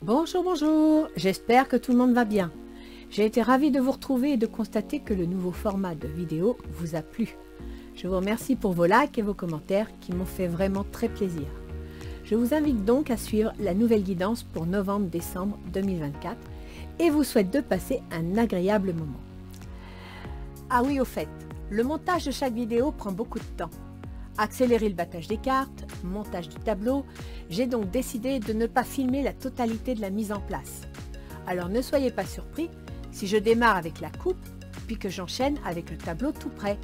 Bonjour, bonjour, j'espère que tout le monde va bien. J'ai été ravie de vous retrouver et de constater que le nouveau format de vidéo vous a plu. Je vous remercie pour vos likes et vos commentaires qui m'ont fait vraiment très plaisir. Je vous invite donc à suivre la nouvelle guidance pour novembre-décembre 2024 et vous souhaite de passer un agréable moment. Ah oui, au fait, le montage de chaque vidéo prend beaucoup de temps. Accélérer le battage des cartes, montage du tableau, j'ai donc décidé de ne pas filmer la totalité de la mise en place. Alors ne soyez pas surpris si je démarre avec la coupe, puis que j'enchaîne avec le tableau tout prêt.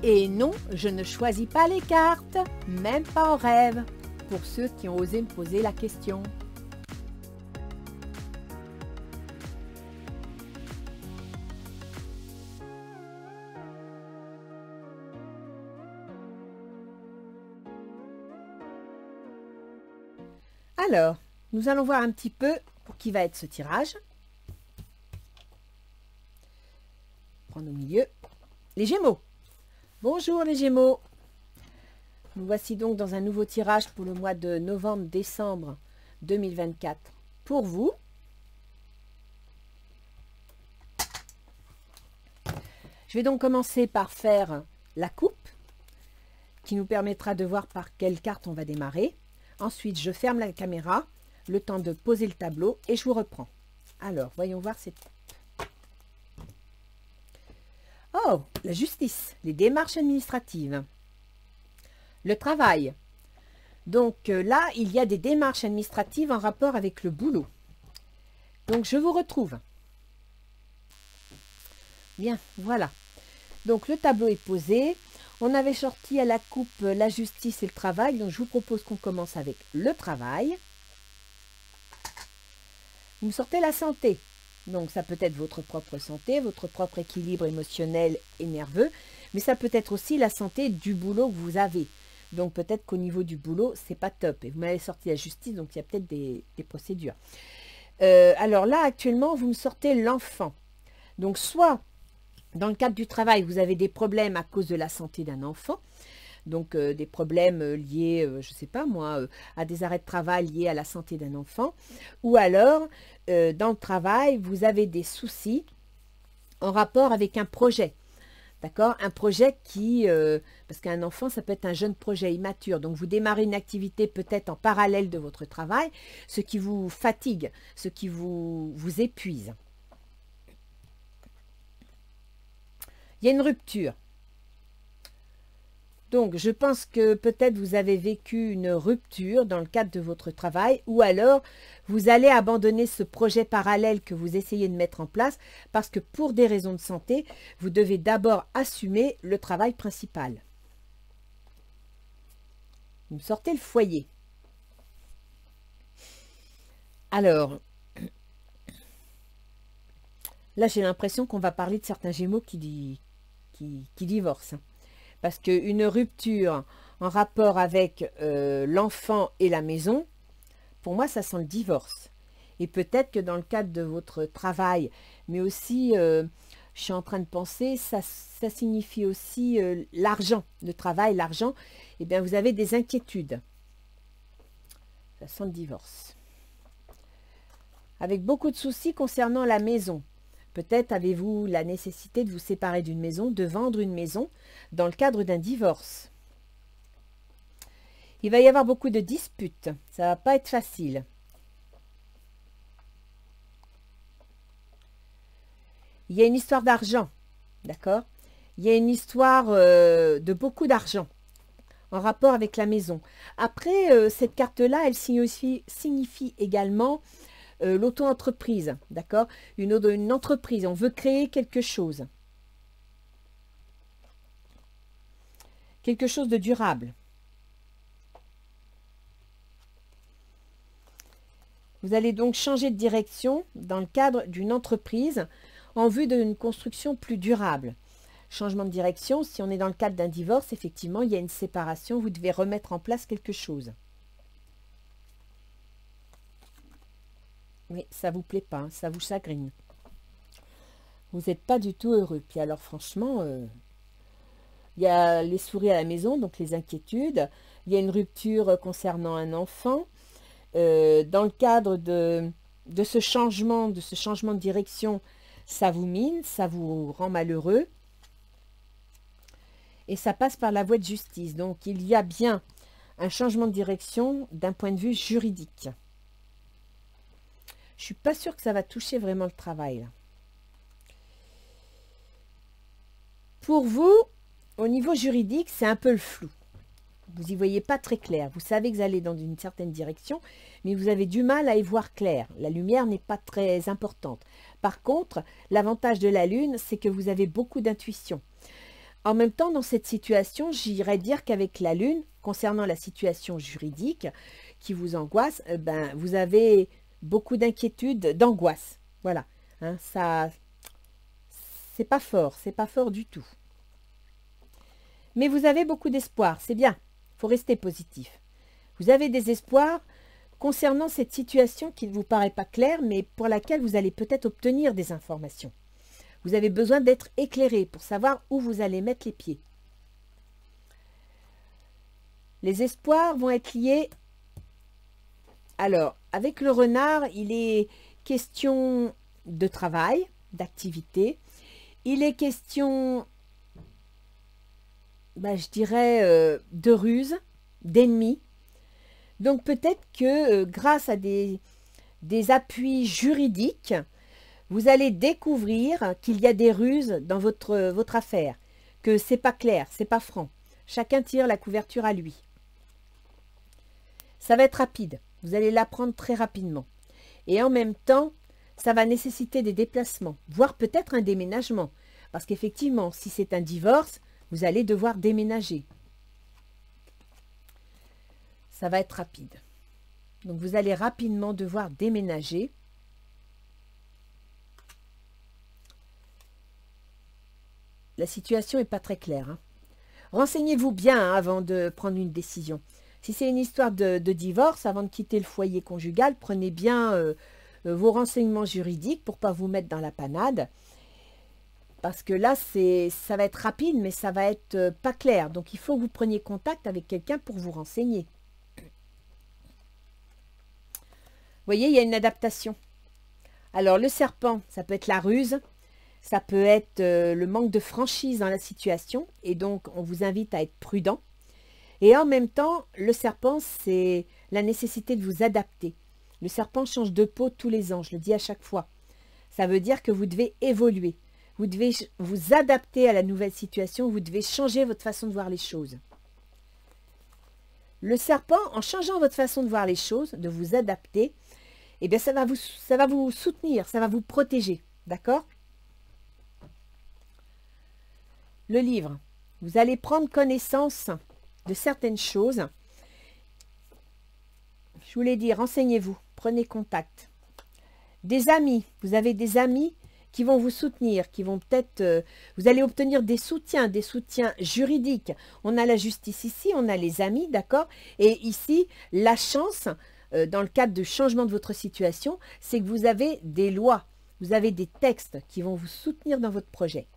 Et non, je ne choisis pas les cartes, même pas en rêve, pour ceux qui ont osé me poser la question. Alors, nous allons voir un petit peu pour qui va être ce tirage. Prendre au milieu. Les Gémeaux. Bonjour les Gémeaux. Nous voici donc dans un nouveau tirage pour le mois de novembre-décembre 2024 pour vous. Je vais donc commencer par faire la coupe qui nous permettra de voir par quelle carte on va démarrer. Ensuite, je ferme la caméra, le temps de poser le tableau et je vous reprends. Alors, voyons voir cette coupe. Oh, la justice, les démarches administratives. Le travail. Donc là, il y a des démarches administratives en rapport avec le boulot. Donc, je vous retrouve. Bien, voilà. Donc, le tableau est posé. On avait sorti à la coupe la justice et le travail. Donc, je vous propose qu'on commence avec le travail. Vous me sortez la santé. Donc, ça peut être votre propre santé, votre propre équilibre émotionnel et nerveux. Mais ça peut être aussi la santé du boulot que vous avez. Donc, peut-être qu'au niveau du boulot, c'est pas top. Et vous m'avez sorti la justice, donc il y a peut-être des procédures. Alors là, actuellement, vous me sortez l'enfant. Donc, soit dans le cadre du travail, vous avez des problèmes à cause de la santé d'un enfant. Donc, des problèmes liés, je ne sais pas moi, à des arrêts de travail liés à la santé d'un enfant. Ou alors, dans le travail, vous avez des soucis en rapport avec un projet. D'accord? Un projet qui, parce qu'un enfant, ça peut être un jeune projet immature. Donc, vous démarrez une activité peut-être en parallèle de votre travail, ce qui vous fatigue, ce qui vous épuise. Il y a une rupture. Donc, je pense que peut-être vous avez vécu une rupture dans le cadre de votre travail ou alors vous allez abandonner ce projet parallèle que vous essayez de mettre en place parce que pour des raisons de santé, vous devez d'abord assumer le travail principal. Vous me sortez le foyer. Alors, là j'ai l'impression qu'on va parler de certains Gémeaux qui divorcent. Parce qu'une rupture en rapport avec l'enfant et la maison, pour moi, ça sent le divorce. Et peut-être que dans le cadre de votre travail, mais aussi, je suis en train de penser, ça signifie aussi l'argent, le travail, l'argent. Eh bien, vous avez des inquiétudes. Ça sent le divorce. Avec beaucoup de soucis concernant la maison. Peut-être avez-vous la nécessité de vous séparer d'une maison, de vendre une maison dans le cadre d'un divorce. Il va y avoir beaucoup de disputes. Ça ne va pas être facile. Il y a une histoire d'argent. D'accord? Il y a une histoire de beaucoup d'argent en rapport avec la maison. Après, cette carte-là, elle signifie également l'auto-entreprise, d'accord? Une entreprise, on veut créer quelque chose. Quelque chose de durable. Vous allez donc changer de direction dans le cadre d'une entreprise en vue d'une construction plus durable. Changement de direction, si on est dans le cadre d'un divorce, effectivement, il y a une séparation, vous devez remettre en place quelque chose. Oui, ça ne vous plaît pas, hein, ça vous chagrine. Vous n'êtes pas du tout heureux. Puis alors franchement, il y a les souris à la maison, donc les inquiétudes. Il y a une rupture concernant un enfant. dans le cadre de ce changement de direction, ça vous mine, ça vous rend malheureux. Et ça passe par la voie de justice. Donc, il y a bien un changement de direction d'un point de vue juridique. Je ne suis pas sûre que ça va toucher vraiment le travail, là. Pour vous, au niveau juridique, c'est un peu le flou. Vous n'y voyez pas très clair. Vous savez que vous allez dans une certaine direction, mais vous avez du mal à y voir clair. La lumière n'est pas très importante. Par contre, l'avantage de la Lune, c'est que vous avez beaucoup d'intuition. En même temps, dans cette situation, j'irais dire qu'avec la Lune, concernant la situation juridique qui vous angoisse, vous avez beaucoup d'inquiétude, d'angoisse. Voilà. Hein, ça, c'est pas fort du tout. Mais vous avez beaucoup d'espoir, c'est bien. Il faut rester positif. Vous avez des espoirs concernant cette situation qui ne vous paraît pas claire, mais pour laquelle vous allez peut-être obtenir des informations. Vous avez besoin d'être éclairé pour savoir où vous allez mettre les pieds. Les espoirs vont être liés. Alors, avec le renard, il est question de travail, d'activité. Il est question, je dirais, de ruse, d'ennemis. Donc peut-être que grâce à des appuis juridiques, vous allez découvrir qu'il y a des ruses dans votre affaire, que c'est pas clair, c'est pas franc. Chacun tire la couverture à lui. Ça va être rapide, vous allez l'apprendre très rapidement. Et en même temps, ça va nécessiter des déplacements, voire peut-être un déménagement. Parce qu'effectivement, si c'est un divorce, vous allez devoir déménager. Ça va être rapide. Donc vous allez rapidement devoir déménager. La situation n'est pas très claire, hein. Renseignez-vous bien, hein, avant de prendre une décision. Si c'est une histoire de divorce, avant de quitter le foyer conjugal, prenez bien vos renseignements juridiques pour ne pas vous mettre dans la panade. Parce que là, ça va être rapide, mais ça va être pas clair. Donc, il faut que vous preniez contact avec quelqu'un pour vous renseigner. Vous voyez, il y a une adaptation. Alors, le serpent, ça peut être la ruse. Ça peut être le manque de franchise dans la situation. Et donc, on vous invite à être prudent. Et en même temps, le serpent, c'est la nécessité de vous adapter. Le serpent change de peau tous les ans, je le dis à chaque fois. Ça veut dire que vous devez évoluer. Vous devez vous adapter à la nouvelle situation. Vous devez changer votre façon de voir les choses. Le serpent, en changeant votre façon de voir les choses, de vous adapter, eh bien, ça va vous soutenir, ça va vous protéger. D'accord? Le livre. Vous allez prendre connaissance de certaines choses. Je vous l'ai dit, renseignez-vous, prenez contact. Des amis, vous avez des amis qui vont vous soutenir, qui vont peut-être, vous allez obtenir des soutiens juridiques. On a la justice ici, on a les amis, d'accord? Et ici, la chance, dans le cadre de changement de votre situation, c'est que vous avez des lois, vous avez des textes qui vont vous soutenir dans votre projet.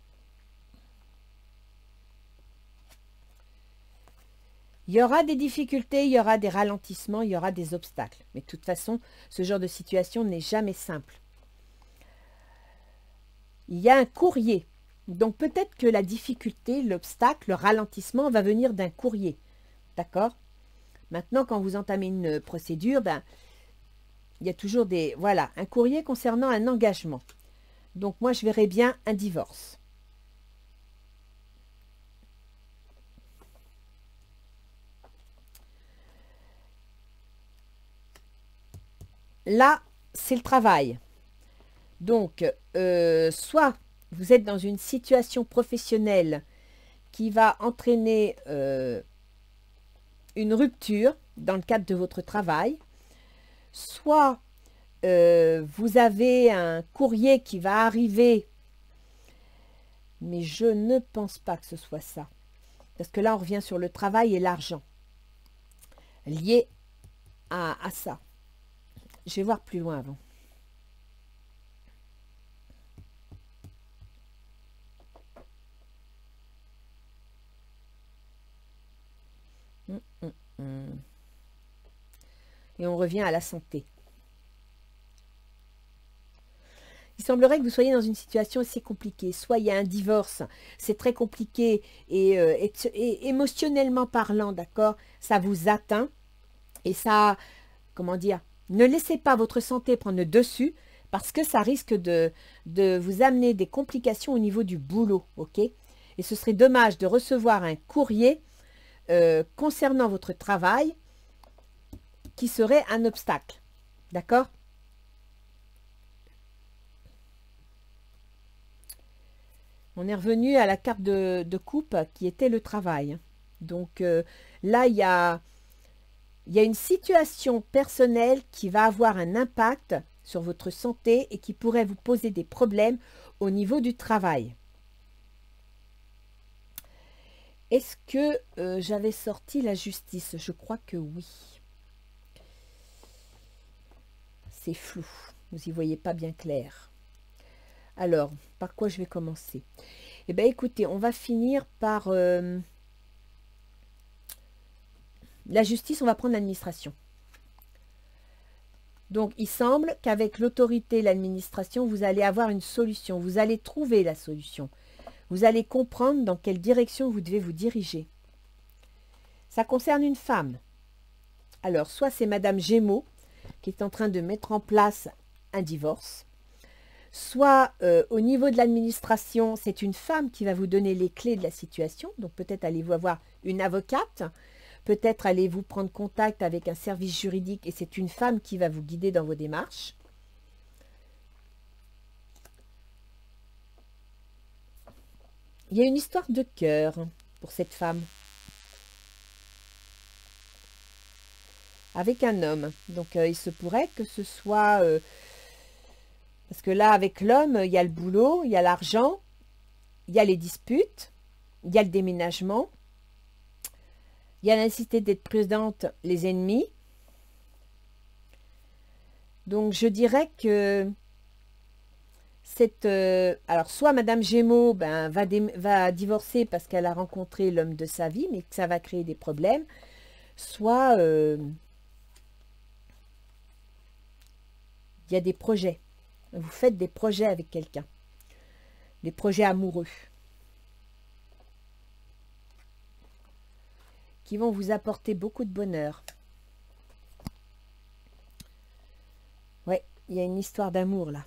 Il y aura des difficultés, il y aura des ralentissements, il y aura des obstacles. Mais de toute façon, ce genre de situation n'est jamais simple. Il y a un courrier. Donc peut-être que la difficulté, l'obstacle, le ralentissement va venir d'un courrier. D'accord? Maintenant, quand vous entamez une procédure, il y a toujours un courrier concernant un engagement. Donc moi, je verrais bien un divorce. Là, c'est le travail. Donc, soit vous êtes dans une situation professionnelle qui va entraîner une rupture dans le cadre de votre travail, soit vous avez un courrier qui va arriver, mais je ne pense pas que ce soit ça. Parce que là, on revient sur le travail et l'argent lié à ça. Je vais voir plus loin avant. Et on revient revient à la santé. Il semblerait que vous soyez dans une situation assez compliquée. Soit il y a un divorce, c'est très compliqué et émotionnellement parlant, d'accord, ça vous atteint et ça, comment dire, ne laissez pas votre santé prendre le dessus parce que ça risque de vous amener des complications au niveau du boulot, ok? Et ce serait dommage de recevoir un courrier concernant votre travail qui serait un obstacle, d'accord? On est revenu à la carte de coupe qui était le travail. Donc là, il y a une situation personnelle qui va avoir un impact sur votre santé et qui pourrait vous poser des problèmes au niveau du travail. Est-ce que j'avais sorti la justice? Je crois que oui. C'est flou. Vous n'y voyez pas bien clair. Alors, par quoi je vais commencer? Eh bien, écoutez, on va finir par la justice, on va prendre l'administration. Donc, il semble qu'avec l'autorité et l'administration, vous allez avoir une solution. Vous allez trouver la solution. Vous allez comprendre dans quelle direction vous devez vous diriger. Ça concerne une femme. Alors, soit c'est Madame Gémeaux qui est en train de mettre en place un divorce, soit au niveau de l'administration, c'est une femme qui va vous donner les clés de la situation. Donc, peut-être allez-vous avoir une avocate. Peut-être allez-vous prendre contact avec un service juridique et c'est une femme qui va vous guider dans vos démarches. Il y a une histoire de cœur pour cette femme. Avec un homme. Donc, il se pourrait que ce soit... parce que là, avec l'homme, il y a le boulot, il y a l'argent, il y a les disputes, il y a le déménagement. Il y a la nécessité d'être prudente, les ennemis. Donc, je dirais que alors, soit Madame Gémeaux va divorcer parce qu'elle a rencontré l'homme de sa vie, mais que ça va créer des problèmes. Soit il y a des projets. Vous faites des projets avec quelqu'un. Des projets amoureux. Qui vont vous apporter beaucoup de bonheur. Ouais, il y a une histoire d'amour là.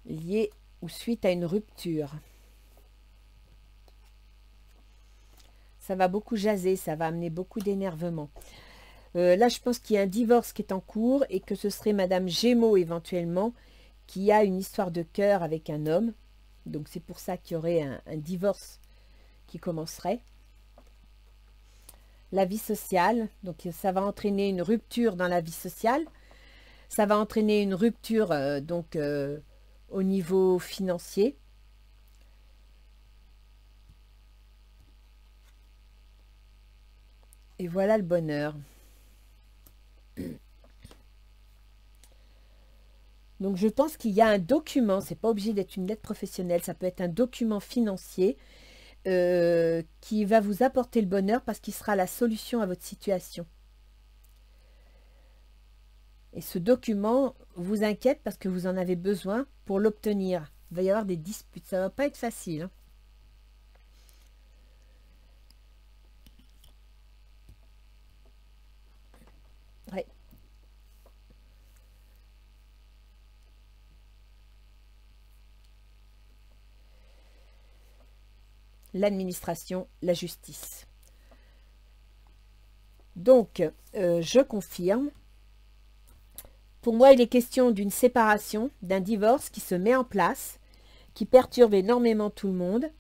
Lié ou suite à une rupture. Ça va beaucoup jaser, ça va amener beaucoup d'énervement. Là, je pense qu'il y a un divorce qui est en cours et que ce serait Madame Gémeaux éventuellement qui a une histoire de cœur avec un homme. Donc, c'est pour ça qu'il y aurait un divorce qui commencerait. La vie sociale, donc ça va entraîner une rupture dans la vie sociale. Ça va entraîner une rupture au niveau financier. Et voilà le bonheur. Donc, je pense qu'il y a un document, c'est pas obligé d'être une lettre professionnelle, ça peut être un document financier qui va vous apporter le bonheur parce qu'il sera la solution à votre situation. Et ce document vous inquiète parce que vous en avez besoin pour l'obtenir. Il va y avoir des disputes, ça ne va pas être facile, hein. Ouais. L'administration, la justice. Donc, je confirme. Pour moi, il est question d'une séparation, d'un divorce qui se met en place, qui perturbe énormément tout le monde.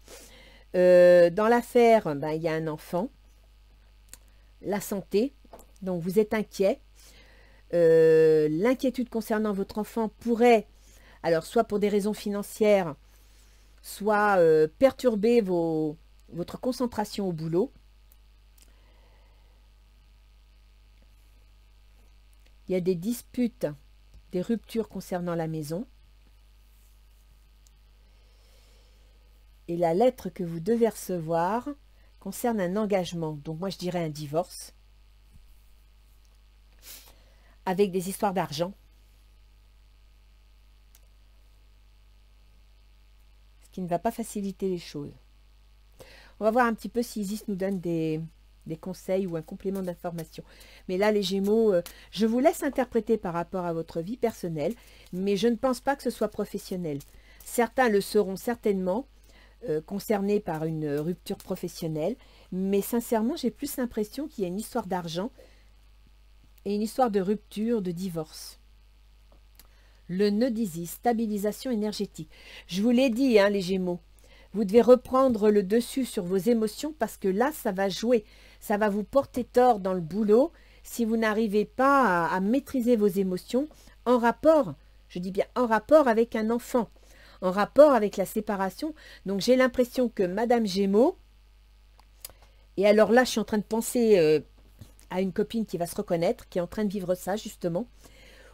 Dans l'affaire, il y a un enfant. La santé, donc vous êtes inquiet. L'inquiétude concernant votre enfant pourrait, alors soit pour des raisons financières, soit perturber votre concentration au boulot. Il y a des disputes, des ruptures concernant la maison. Et la lettre que vous devez recevoir concerne un engagement. Donc moi je dirais un divorce. Avec des histoires d'argent. Ce qui ne va pas faciliter les choses. On va voir un petit peu si Isis nous donne des conseils ou un complément d'information. Mais là, les Gémeaux, je vous laisse interpréter par rapport à votre vie personnelle, mais je ne pense pas que ce soit professionnel. Certains le seront certainement, concernés par une rupture professionnelle, mais sincèrement, j'ai plus l'impression qu'il y a une histoire d'argent et une histoire de rupture, de divorce. Le nœud d'Isis, stabilisation énergétique. Je vous l'ai dit, hein, les Gémeaux, vous devez reprendre le dessus sur vos émotions parce que là, ça va jouer. Ça va vous porter tort dans le boulot si vous n'arrivez pas à maîtriser vos émotions en rapport, je dis bien en rapport avec un enfant, en rapport avec la séparation. Donc, j'ai l'impression que Madame Gémeaux, et alors là, je suis en train de penser à une copine qui va se reconnaître, qui est en train de vivre ça, justement,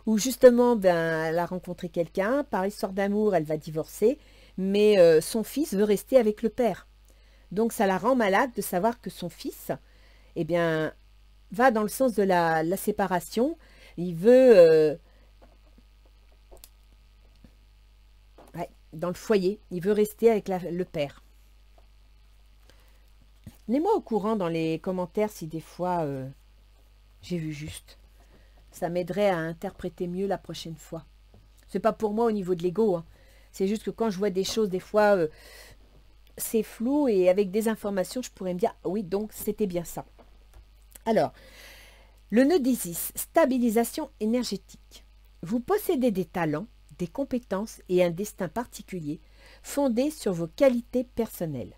où justement, ben, elle a rencontré quelqu'un, par histoire d'amour, elle va divorcer, mais son fils veut rester avec le père. Donc, ça la rend malade de savoir que son fils, eh bien, va dans le sens de la séparation. Il veut, dans le foyer, il veut rester avec le père. Tenez-moi au courant dans les commentaires si des fois j'ai vu juste. Ça m'aiderait à interpréter mieux la prochaine fois. C'est pas pour moi au niveau de l'ego, hein. C'est juste que quand je vois des choses, des fois, c'est flou et avec des informations, je pourrais me dire, oui, donc c'était bien ça. Alors, le nœud d'Isis, stabilisation énergétique. Vous possédez des talents, des compétences et un destin particulier fondé sur vos qualités personnelles.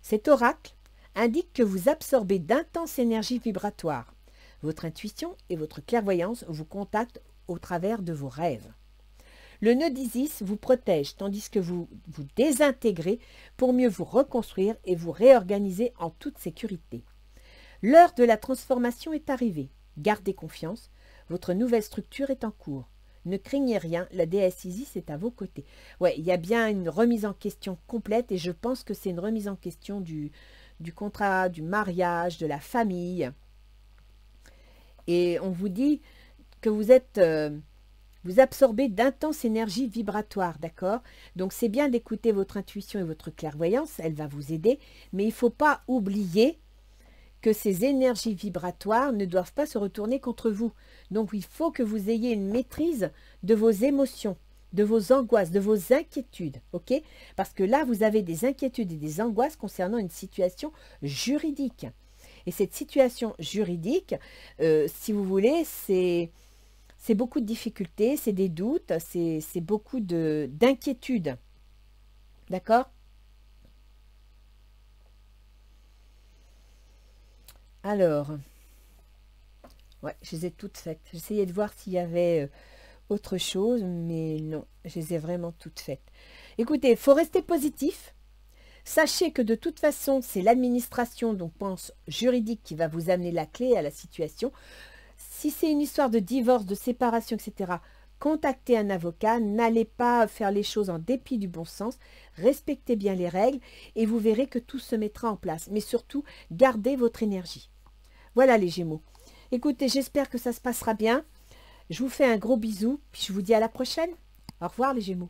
Cet oracle indique que vous absorbez d'intenses énergies vibratoires. Votre intuition et votre clairvoyance vous contactent au travers de vos rêves. Le nœud d'Isis vous protège tandis que vous vous désintégrez pour mieux vous reconstruire et vous réorganiser en toute sécurité. L'heure de la transformation est arrivée. Gardez confiance, votre nouvelle structure est en cours. Ne craignez rien, la déesse Isis est à vos côtés. Ouais, il y a bien une remise en question complète et je pense que c'est une remise en question du contrat, du mariage, de la famille. Et on vous dit que vous êtes... vous absorbez d'intenses énergies vibratoires, d'accord? Donc, c'est bien d'écouter votre intuition et votre clairvoyance, elle va vous aider, mais il ne faut pas oublier que ces énergies vibratoires ne doivent pas se retourner contre vous. Donc, il faut que vous ayez une maîtrise de vos émotions, de vos angoisses, de vos inquiétudes, ok? Parce que là, vous avez des inquiétudes et des angoisses concernant une situation juridique. Et cette situation juridique, si vous voulez, c'est beaucoup de difficultés, c'est des doutes, c'est beaucoup d'inquiétudes. D'accord? Alors, ouais, je les ai toutes faites. J'essayais de voir s'il y avait autre chose, mais non, je les ai vraiment toutes faites. Écoutez, il faut rester positif. Sachez que de toute façon, c'est l'administration, donc pense juridique, qui va vous amener la clé à la situation. Si c'est une histoire de divorce, de séparation, etc., contactez un avocat, n'allez pas faire les choses en dépit du bon sens, respectez bien les règles et vous verrez que tout se mettra en place. Mais surtout, gardez votre énergie. Voilà les Gémeaux. Écoutez, j'espère que ça se passera bien. Je vous fais un gros bisou, puis je vous dis à la prochaine. Au revoir les Gémeaux.